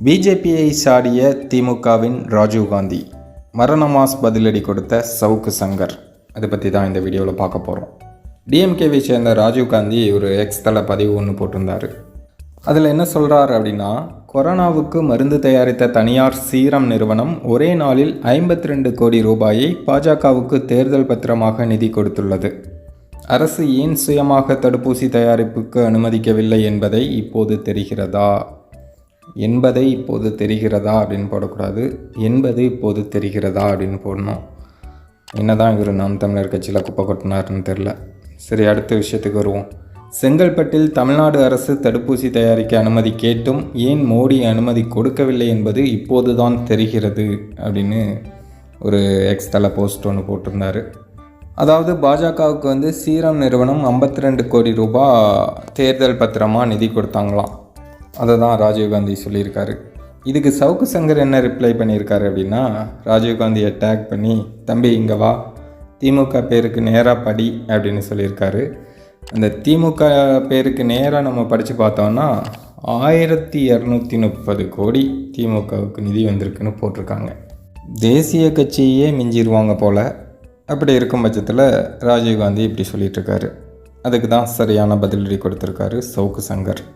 பிஜேபியை சாடிய திமுகவின் ராஜீவ்காந்தி மரண மாஸ் பதிலடி கொடுத்த சவுக்கு சங்கர். அதை பற்றி தான் இந்த வீடியோவில் பார்க்க போகிறோம். டிஎம்கேவை சேர்ந்த ராஜீவ்காந்தி ஒரு எக்ஸ் தள பதிவு ஒன்று போட்டிருந்தார். அதில் என்ன சொல்கிறார் அப்படின்னா, கொரோனாவுக்கு மருந்து தயாரித்த தனியார் சீரம் நிறுவனம் ஒரே நாளில் 52 கோடி ரூபாயை பாஜகவுக்கு தேர்தல் பத்திரமாக நிதி கொடுத்துள்ளது. அரசு ஏன் சுயமாக தடுப்பூசி தயாரிப்புக்கு அனுமதிக்கவில்லை என்பதை இப்போது தெரிகிறதா அப்படின்னு போடக்கூடாது, என்பது இப்போது தெரிகிறதா அப்படின்னு போடணும். என்னதான் இவர் நாம் தமிழர் கட்சியில் குப்பை கொட்டினார்னு தெரில. சரி, அடுத்த விஷயத்துக்கு வருவோம். செங்கல்பட்டில் தமிழ்நாடு அரசு தடுப்பூசி தயாரிக்க அனுமதி கேட்டும் ஏன் மோடி அனுமதி கொடுக்கவில்லை என்பது இப்போது தான் தெரிகிறது அப்படின்னு ஒரு எக்ஸ் தள போஸ்ட் ஒன்று போட்டிருந்தார். அதாவது பாஜகவுக்கு சீரம் நிறுவனம் 52 கோடி ரூபாய் தேர்தல் பத்திரமாக நிதி கொடுத்தாங்களாம். அதை தான் ராஜீவ்காந்தி சொல்லியிருக்காரு. இதுக்கு சவுக்கு சங்கர் என்ன ரிப்ளை பண்ணியிருக்காரு அப்படின்னா, ராஜீவ்காந்தியை டேக் பண்ணி, தம்பி இங்கே வா, திமுக பேருக்கு நேராக படி அப்படின்னு சொல்லியிருக்காரு. அந்த திமுக பேருக்கு நேராக நம்ம படித்து பார்த்தோன்னா 1230 கோடி திமுகவுக்கு நிதி வந்திருக்குன்னு போட்டிருக்காங்க. தேசிய கட்சியே மிஞ்சிடுவாங்க போல். அப்படி இருக்கும் பட்சத்தில் ராஜீவ்காந்தி இப்படி சொல்லிகிட்ருக்காரு. அதுக்கு தான் சரியான பதிலடி கொடுத்துருக்காரு சவுக்கு சங்கர்.